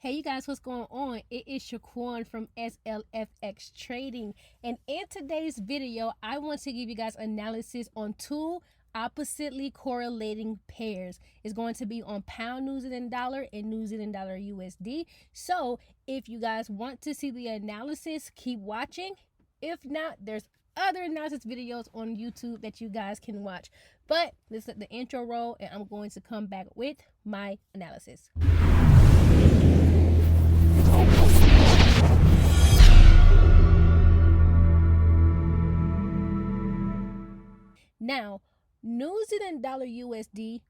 Hey you guys, what's going on? It is Shaquan from SLFX Trading, and in today's video I want to give you guys analysis on two oppositely correlating pairs. It's going to be on pound New Zealand dollar and New Zealand dollar USD. So if you guys want to see the analysis, keep watching. If not, there's other analysis videos on YouTube that you guys can watch. But let's let the intro roll and I'm going to come back with my analysis. Now, New Zealand dollar USD,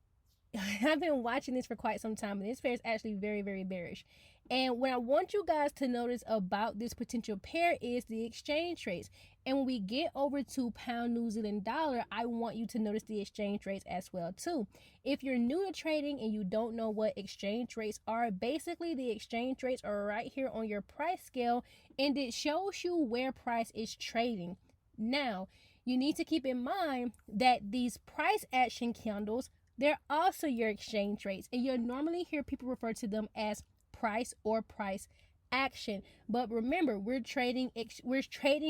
I've been watching this for quite some time, and this pair is actually very, very bearish. And what I want you guys to notice about this potential pair is the exchange rates. And when we get over to pound New Zealand dollar, I want you to notice the exchange rates as well too. If you're new to trading and you don't know what exchange rates are, basically the exchange rates are right here on your price scale, and it shows you where price is trading. Now, you need to keep in mind that these price action candles, they're also your exchange rates, and you'll normally hear people refer to them as price or price action. But remember, we're trading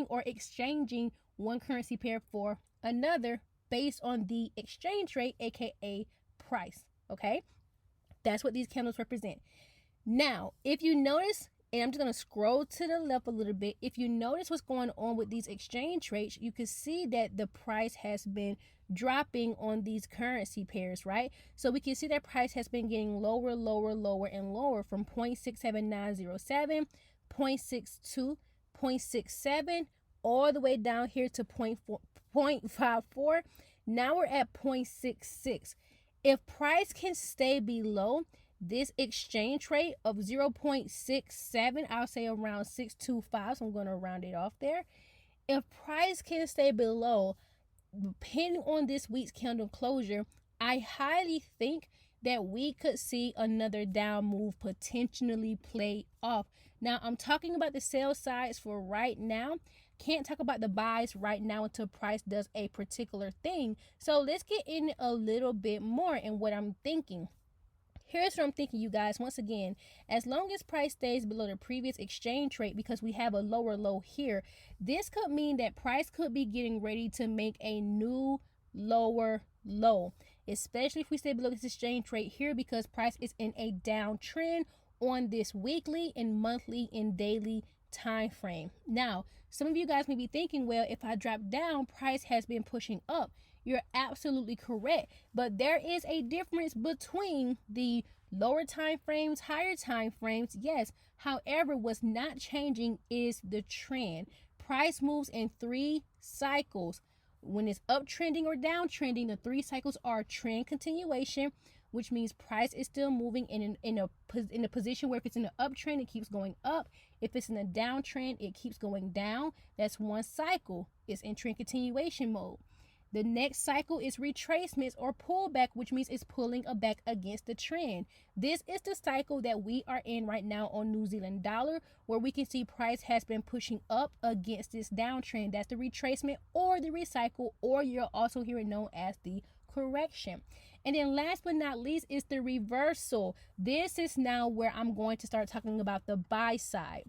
or exchanging one currency pair for another based on the exchange rate, aka price. Okay, that's what these candles represent. Now, if you notice, and I'm just going to scroll to the left a little bit. If you notice what's going on with these exchange rates, you can see that the price has been dropping on these currency pairs, right? So we can see that price has been getting lower, lower, lower, and lower from 0.67907, 0.62, 0.67, all the way down here to 0.54. Now we're at 0.66. If price can stay below this exchange rate of 0.67, I'll say around 625, so I'm going to round it off there. If price can stay below, depending on this week's candle closure, I highly think that we could see another down move potentially play off. Now, I'm talking about the sell sides for right now. Can't talk about the buys right now until price does a particular thing. So let's get in a little bit more in what I'm thinking. Here's what I'm thinking, you guys. Once again, as long as price stays below the previous exchange rate, because we have a lower low here, this could mean that price could be getting ready to make a new lower low, especially if we stay below this exchange rate here, because price is in a downtrend on this weekly and monthly and daily time frame. Now, some of you guys may be thinking, well, if I drop down, price has been pushing up. You're absolutely correct, but there is a difference between the lower time frames, higher time frames, yes. However, what's not changing is the trend. Price moves in 3 cycles. When it's uptrending or downtrending, the 3 cycles are trend continuation, which means price is still moving in a position where if it's in an uptrend, it keeps going up. If it's in a downtrend, it keeps going down. That's 1 cycle. It's in trend continuation mode. The next cycle is retracements or pullback, which means it's pulling back against the trend. This is the cycle that we are in right now on New Zealand dollar, where we can see price has been pushing up against this downtrend. That's the retracement or the recycle, or you'll also hear it known as the correction. And then last but not least is the reversal. This is now where I'm going to start talking about the buy side.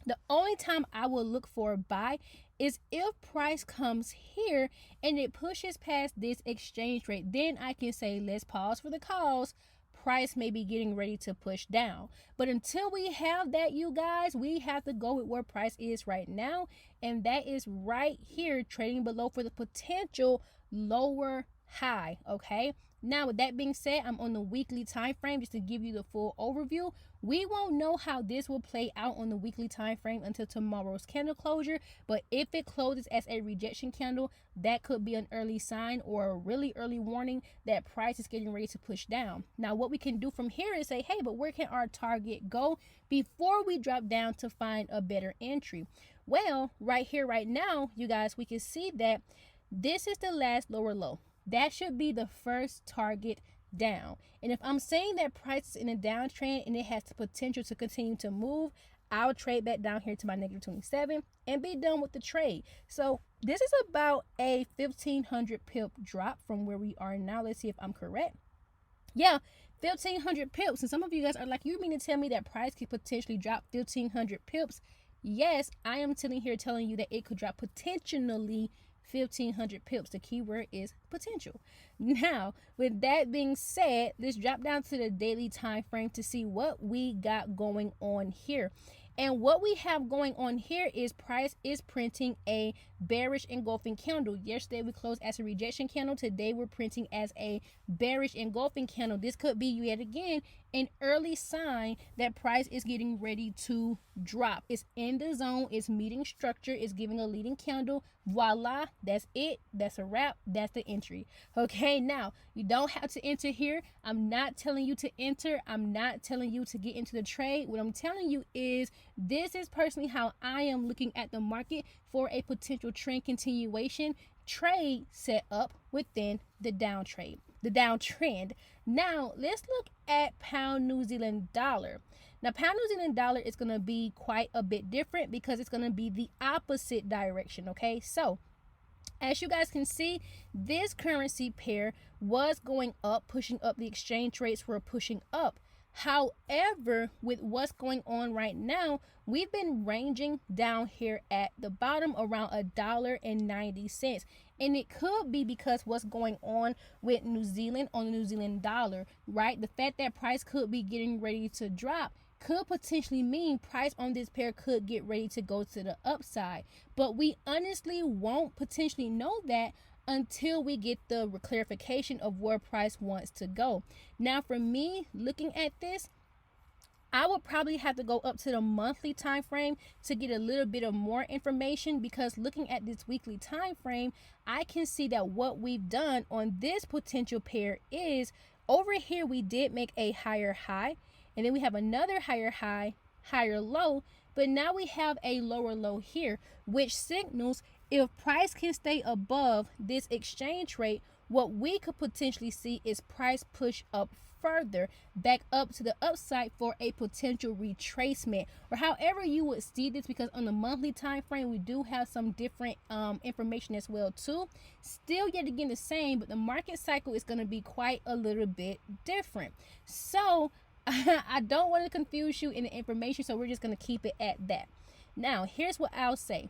The only time I will look for a buy is if price comes here and it pushes past this exchange rate. Then I can say, let's pause for the cause. Price may be getting ready to push down. But until we have that, you guys, we have to go with where price is right now. And that is right here, trading below for the potential lower high. Okay. Now, with that being said, I'm on the weekly time frame just to give you the full overview. We won't know how this will play out on the weekly time frame until tomorrow's candle closure. But if it closes as a rejection candle, that could be an early sign or a really early warning that price is getting ready to push down. Now, what we can do from here is say, hey, but where can our target go before we drop down to find a better entry? Well, right here, right now, you guys, we can see that this is the last lower low. That should be the first target down. And if I'm saying that price is in a downtrend and it has the potential to continue to move, I'll trade back down here to my negative 27 and be done with the trade. So this is about a 1,500 pip drop from where we are now. Let's see if I'm correct. Yeah, 1,500 pips. And some of you guys are like, you mean to tell me that price could potentially drop 1,500 pips? Yes, I am telling you that it could drop potentially 1,500 pips. The key word is potential. Now, with that being said, let's drop down to the daily time frame to see what we got going on here. And what we have going on here is price is printing a bearish engulfing candle. Yesterday we closed as a rejection candle. Today we're printing as a bearish engulfing candle. This could be yet again an early sign that price is getting ready to drop. It's in the zone, it's meeting structure, it's giving a leading candle. Voila, that's it. That's a wrap. That's the entry. Okay, now you don't have to enter here. I'm not telling you to enter. I'm not telling you to get into the trade. What I'm telling you is this is personally how I am looking at the market for a potential trend continuation trade set up within the downtrend. Now let's look at pound New Zealand dollar. Now pound New Zealand dollar is going to be quite a bit different because it's going to be the opposite direction. Okay, so as you guys can see, this currency pair was going up, pushing up. The exchange rates were pushing up. However, with what's going on right now, we've been ranging down here at the bottom around $1.90. And it could be because what's going on with New Zealand on the New Zealand dollar, right? The fact that price could be getting ready to drop could potentially mean price on this pair could get ready to go to the upside. But we honestly won't potentially know that until we get the clarification of where price wants to go. Now, for me, looking at this, I would probably have to go up to the monthly time frame to get a little bit of more information, because looking at this weekly time frame, I can see that what we've done on this potential pair is over here we did make a higher high, and then we have another higher high, higher low, but now we have a lower low here, which signals if price can stay above this exchange rate, what we could potentially see is price push up further back up to the upside for a potential retracement, or however you would see this, because on the monthly time frame we do have some different information as well too. Still yet again the same, but the market cycle is going to be quite a little bit different. So I don't want to confuse you in the information, so we're just going to keep it at that. Now here's what I'll say.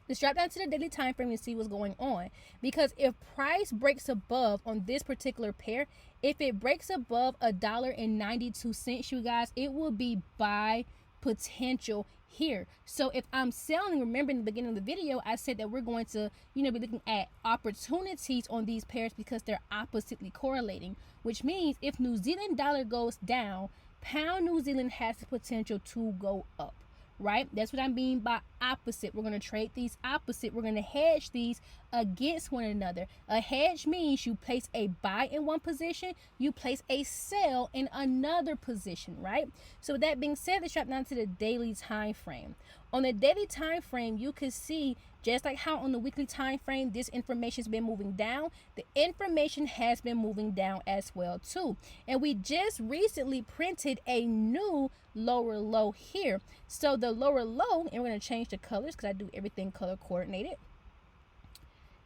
Let's drop down to the daily time frame and see what's going on. Because if price breaks above on this particular pair, if it breaks above $1.92, you guys, it will be buy potential here. So if I'm selling, remember in the beginning of the video, I said that we're going to, be looking at opportunities on these pairs because they're oppositely correlating, which means if New Zealand dollar goes down, pound New Zealand has the potential to go up. Right? That's what I mean by opposite. We're going to trade these opposite. We're going to hedge these against one another. A hedge means you place a buy in one position, you place a sell in another position, right? So with that being said, let's drop down to the daily time frame. On the daily time frame, you can see just like how on the weekly time frame this information has been moving down, the information has been moving down as well too. And we just recently printed a new lower low here. So the lower low, and we're going to change the colors because I do everything color coordinated.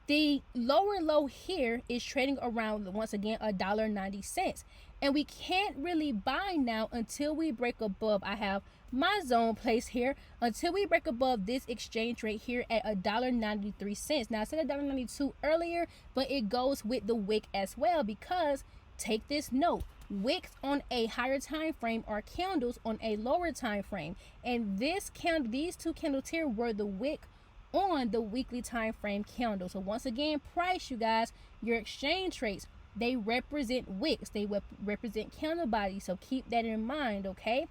The lower low here is trading around, once again, $1.90. And we can't really buy now until we break above. I have my zone placed here until we break above this exchange rate here at $1.93. Now I said $1.92 earlier, but it goes with the wick as well, because take this note, wicks on a higher time frame are candles on a lower time frame, and this candle, these two candles here were the wick on the weekly time frame candle. So once again, price, you guys, your exchange rates, they represent wicks, they represent candle bodies, so keep that in mind. Okay,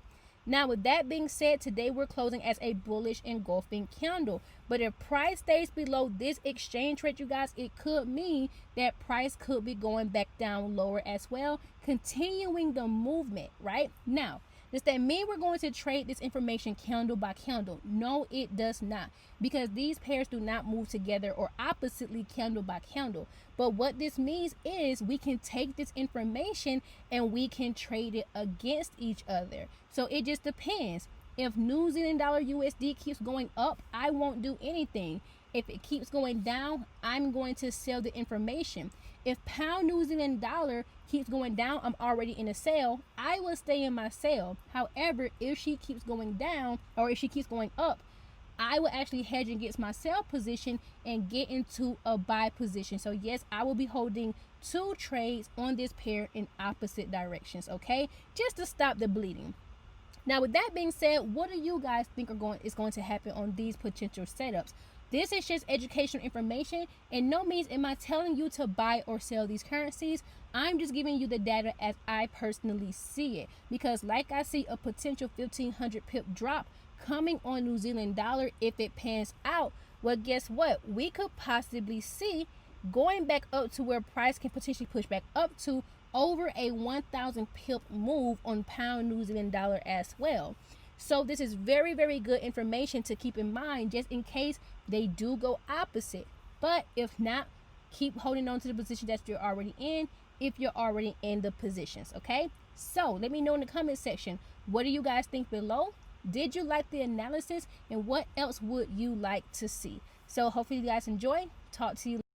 now with that being said, today we're closing as a bullish engulfing candle, but if price stays below this exchange rate, you guys, it could mean that price could be going back down lower as well, continuing the movement. Right now, does that mean we're going to trade this information candle by candle? No, it does not, because these pairs do not move together or oppositely candle by candle. But what this means is we can take this information and we can trade it against each other. So it just depends. If New Zealand dollar USD keeps going up, I won't do anything. If it keeps going down, I'm going to sell the information. If pound New Zealand dollar keeps going down, I'm already in a sale. I will stay in my sale. However, if she keeps going down or if she keeps going up, I will actually hedge against my sell position and get into a buy position. So yes, I will be holding 2 trades on this pair in opposite directions, okay? Just to stop the bleeding. Now, with that being said, what do you guys think is going to happen on these potential setups? This is just educational information, and no means am I telling you to buy or sell these currencies. I'm just giving you the data as I personally see it, because like I see a potential 1,500 pip drop coming on New Zealand dollar if it pans out. Well, guess what? We could possibly see going back up to where price can potentially push back up to over a 1,000 pip move on pound New Zealand dollar as well. So this is very, very good information to keep in mind just in case they do go opposite. But if not, keep holding on to the position that you're already in if you're already in the positions, okay? So let me know in the comment section, what do you guys think below? Did you like the analysis, and what else would you like to see? So hopefully you guys enjoy. Talk to you later.